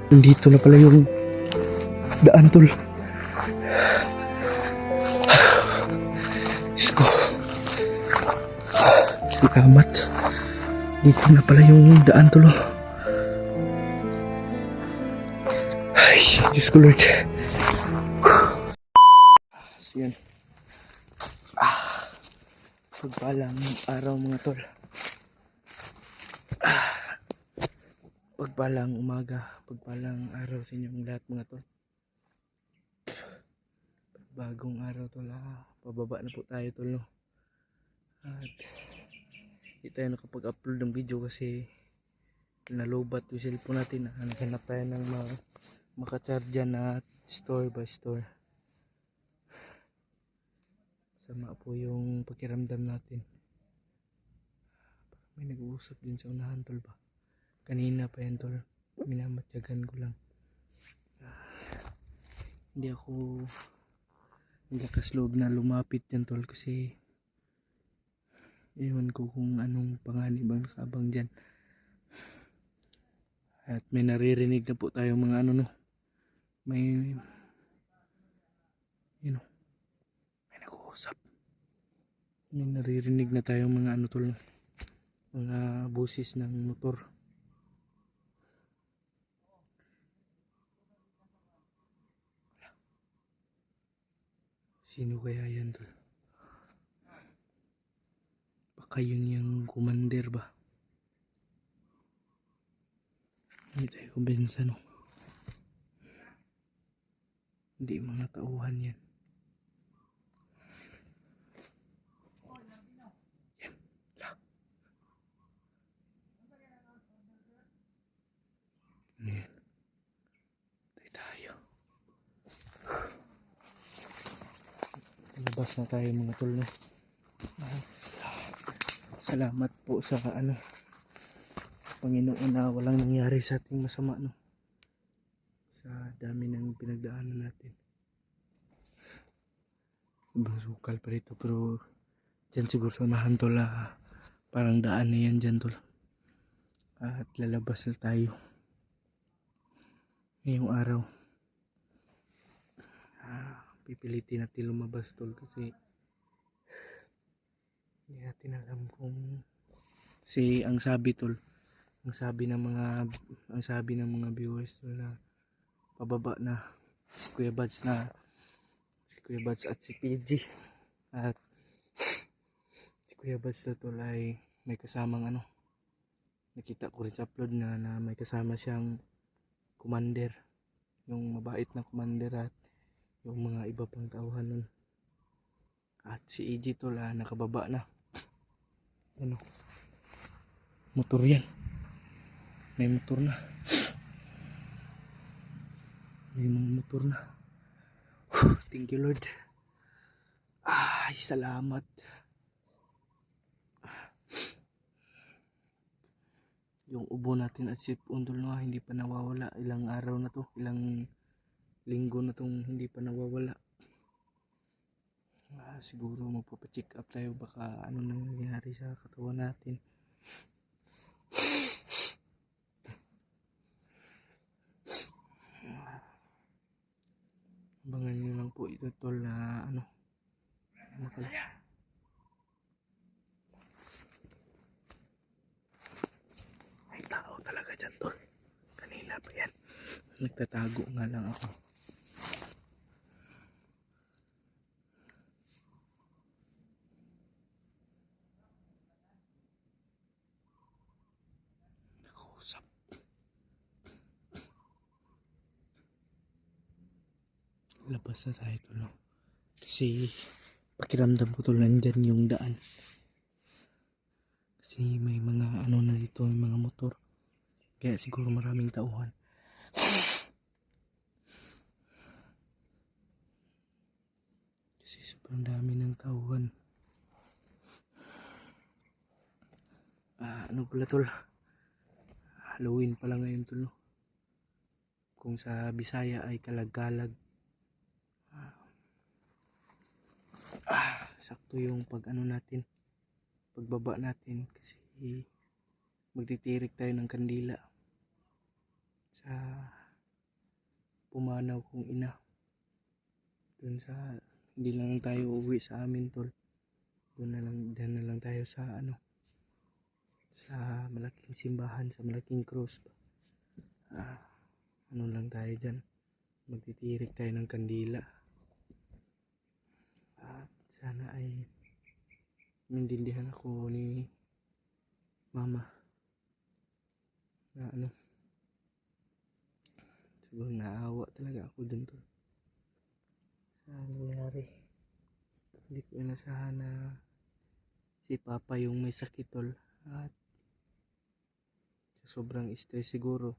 Nandito na pala yung daan, tol. Diyos ko. Salamat. Dito na pala yung daan, tol. Ay, Diyos ko, Lord. So, yan. Pagpalang araw, mga tol. Pagpalang umaga, pagpalang araw sa inyong lahat, mga tol. Bagong araw, tol. Pababa na po tayo, tol, no? At hindi tayo nakapag-upload ng video kasi nalobat yung cellphone natin. Naghanap tayo ng makacharge dyan at store by store. Sama po yung pakiramdam natin. May nag-uusap din sa unahan, tol, ba? Kanina pa yan, tol. Minamatyagan ko lang. Hindi ako lakas loob na lumapit yan, tol, kasi ewan ko kung anong panganib ang nakabang dyan. At may naririnig na po tayo mga ano, no. May may nag-uusap. May naririnig na tayo mga ano, tol, no? Mga busis ng motor. Sino kaya yan, tol? Baka yun yung commander ba? Hindi tayo kumbensa, no? Hindi mga tauhan yan. Yan. Yan. Tayo. Labas na tayo, mga tol, no? Salamat po sa Panginoon na walang nangyari sa ating masama, no? Sa dami ng pinagdaanan natin. Ibang sukal pa rito, pero dyan siguro sa unahan, tol, parang daan na yan dyan, tol. At lalabas na tayo ngayong araw. Pipilitin natin lumabas, tol, kasi hindi natin alam kung ang sabi, tol, ang sabi ng mga viewers, tol, na pababa na si Kuya Bads at si PG. At si Kuya Bads na, tol, ay may kasamang nakita ko rin sa upload na may kasama siyang commander, yung mabait na commander, at yung mga iba pang tauhan nun. At si EG, tol, nakababa na. Motor yan. May motor na. May mga motor na. Thank you, Lord. Ay, salamat. Yung ubo natin at sipon, tol, no, hindi pa nawawala. Ilang araw na to, ilang linggo na tong hindi pa nawawala. Siguro magpapacheck up tayo, baka ano nangyari sa katawan natin. Abangan nyo lang po ito, tol, na may tao talaga dyan, tol. Kanina pa yan. Nagtatago nga lang ako. Nakausap. Labas na tayo, tol, no? Kasi pakiramdam ko, tol, nandyan yung daan. Kasi may mga na dito, may mga motor. Kaya siguro maraming tauhan. Kasi sobrang dami ng tauhan. Ano pala, tol? Halloween pala ngayon, tol, no? Kung sa Bisaya ay kalag-kalag. Sakto yung pagbaba natin, kasi magtitirik tayo ng kandila sa pumanaw kong ina. Dun sa, hindi lang tayo uuwi sa amin tol. Doon na lang tayo sa sa malaking simbahan, sa malaking cross. Ano lang tayo dyan. Magtitirik tayo ng kandila. At sana ay maintindihan ako ni mama na siguro naawa talaga ako dun tol sa nangyari. Hindi ko inasahan na si papa yung may sakit tol, at sobrang stress siguro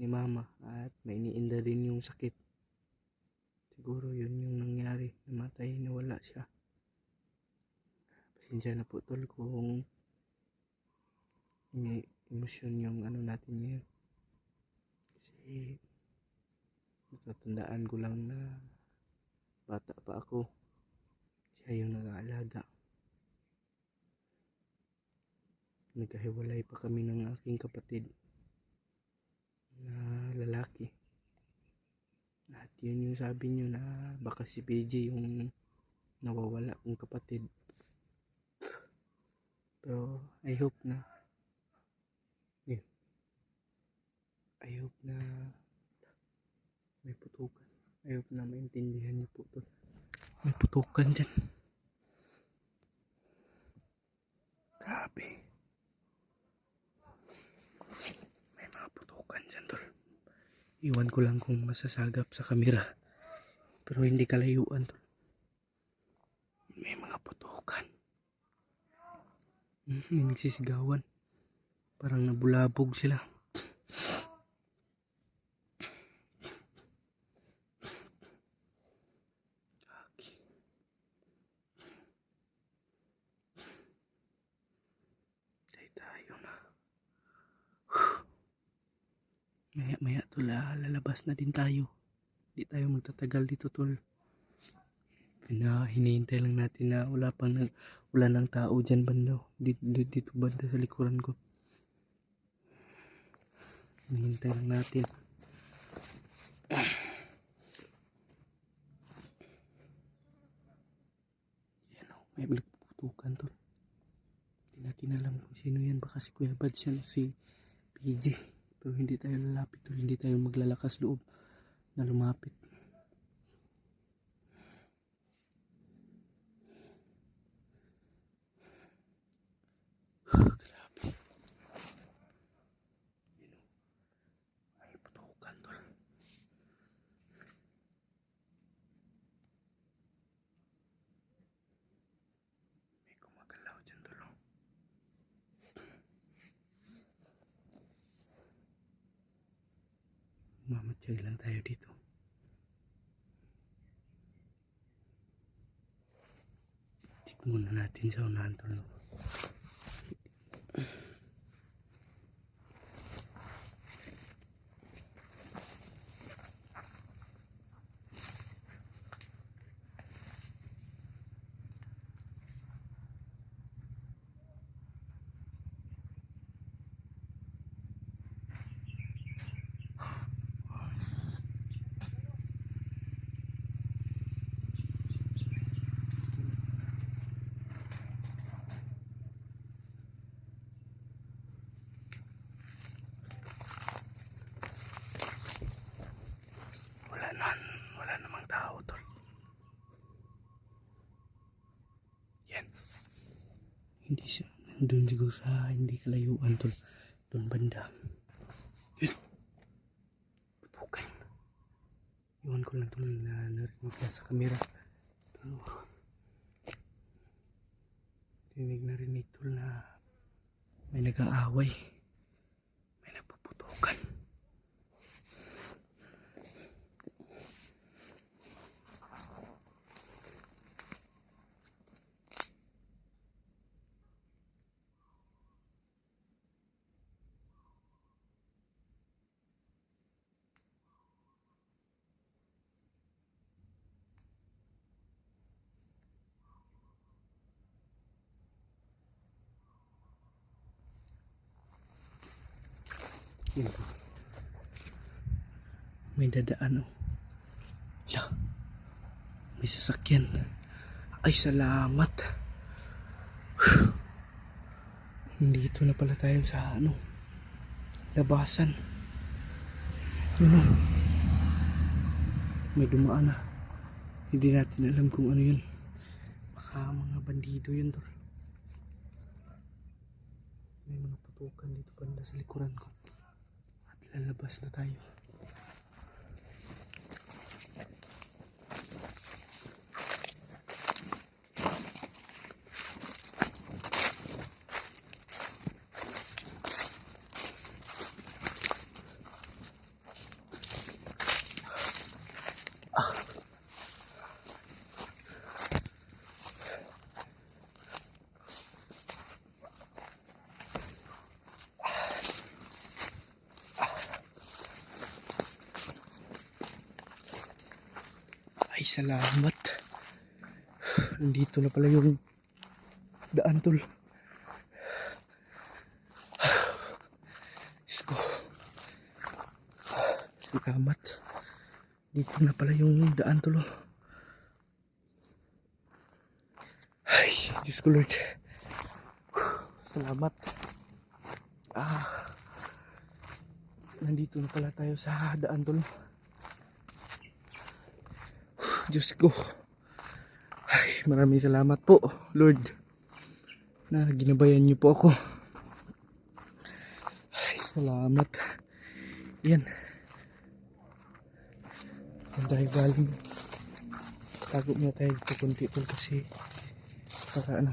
ni mama at may iniinda din yung sakit. Siguro yun yung nangyari, namatay, nawala siya. Pasensya na po tol kung emosyon yung natin ngayon. Kasi natatandaan ko lang na bata pa ako, siya yung nag-aalaga. Nagkahiwalay pa kami ng aking kapatid na lalaki. At yun yung sabi nyo na baka si PJ yung nawawala kong kapatid. Pero I hope na may putukan. I hope na maintindihan niyo po to. May putukan dyan. Grabe. May mga putukan dyan tol. Iwan ko lang kung masasagap sa kamera. Pero hindi kalayuan tol. May mga putukan. May nagsisigawan. Parang nabulabog sila. Okay. Tayo na. Maya tol, lalabas na din tayo. Hindi tayo magtatagal dito tol. Hinihintay lang natin na wala nang tao dyan banda. Dito banda sa likuran ko. Hinihintay lang natin. Yan o, may nagpuputukan tol. Hindi natin alam kung sino yan. Baka si Kuya Bad siya, si PJ. Pero hindi tayo lalapit tol. Hindi tayo maglalakas loob na lumapit. Grabe. May putukan tol. May gumagalaw dyan tol. Mamatsyag lang tayo dito. Check muna natin sa unahan tol. Wala namang tao tol. Yan. Hindi siya. Nandun siguro sa hindi kalayuan tol. Doon banda. Yun. Putukan. Iwan ko lang tol na narinig na sa kamera. Pero rinig tol na may nag-aaway. May nagpuputukan. Yun. May dadaan oh. Hala, may sasakyan. Ay salamat. Nandito na pala tayo sa ano, labasan. Ano, may dumaan na. Hindi natin alam kung ano yun. Baka mga bandido yun tol. May mga putukan dito banda sa likuran ko. At lalabas na tayo. Ay salamat. Nandito na pala yung daan tol. Diyos ko. Salamat. Dito na pala yung daan tol. Ay Diyos ko Lord. Salamat. Nandito na pala tayo sa daan tol. Diyos ko. Ay, maraming salamat po, Lord, na ginabayan niyo po ako. Ay, salamat. Yan. Saan tayo galing? Tago muna tayo dito kunti tol kasi para ano.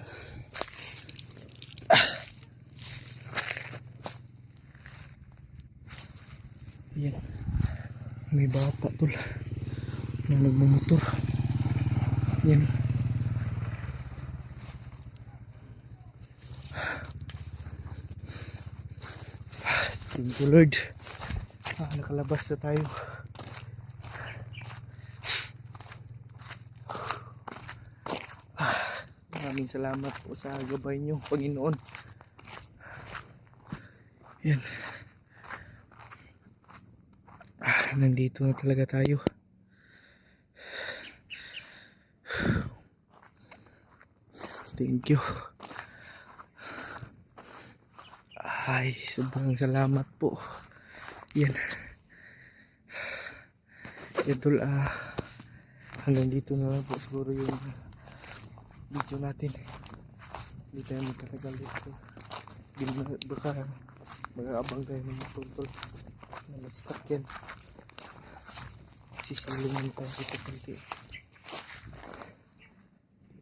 Yan. May bata tol na nagmumotor. Yan. Thank you Lord. Nakalabas na tayo. Maraming salamat po sa gabay nyo, Panginoon. Yan. Nandito na talaga tayo. Thank you. Ay, sobrang salamat po. Yan. Ito hanggang dito na lang po siguro yung video natin. Hindi tayo magkatagal dito. Baka mag-aabang tayo ng tol na masasakyan. Sisilungan tayo dito konti.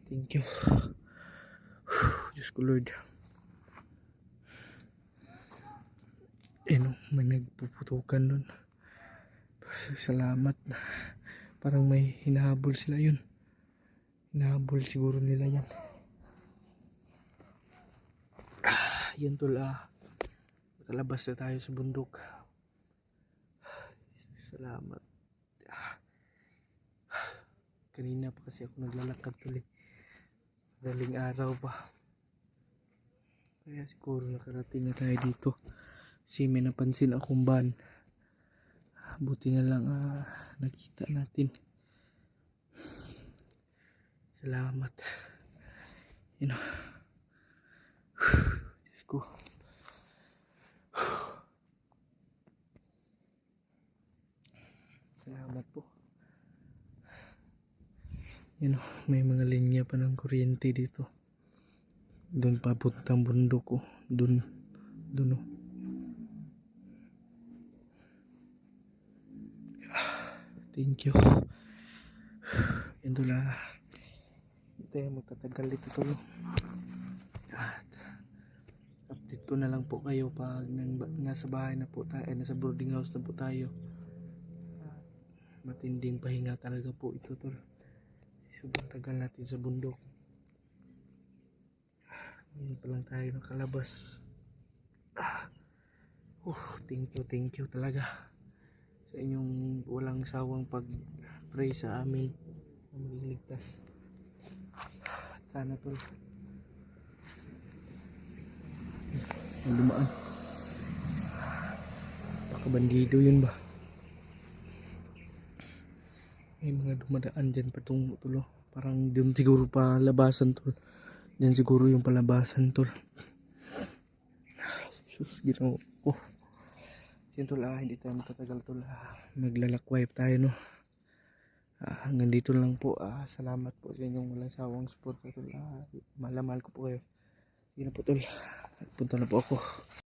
Thank you. Diyos ko Lord. May nagpuputukan nun. Salamat. Parang may hinahabol sila yun. Hinahabol siguro nila yan. Yan tol makalabas na tayo sa bundok. Salamat. Kanina pa kasi ako naglalakad tol daling araw pa. Kaya siguro nakarating na tayo dito. Kasi may napansin akong van. Buti na lang nakita natin. Salamat. Diyos ko. Salamat po. May mga linya pa ng kuryente dito. Doon papuntang bundok Doon Thank you. Yan doon hindi tayo magtatagal dito tol. Update ko na lang po kayo pag nasa bahay na po tayo, nasa boarding house na po tayo. Matinding pahinga talaga po ito tol. Sobrang tagal natin sa bundok. Ngayon pa lang tayo nakalabas. Thank you talaga sa inyong walang sawang pag-pray sa amin na magligtas. Sana tol ang dumaan. Baka bandido yun ba? May mga dumadaan dyan patungo tol. Parang dun siguro palabasan tol. Dyan siguro yung palabasan tol. Sus, ginoo ko. Yan tol, hindi tayo magtatagal tol. Maglalakway tayo no. Hanggang dito lang po. Salamat po sa inyong walang sawang support tol. Mahal ko po kayo. Yun na po tol. Punta na po ako.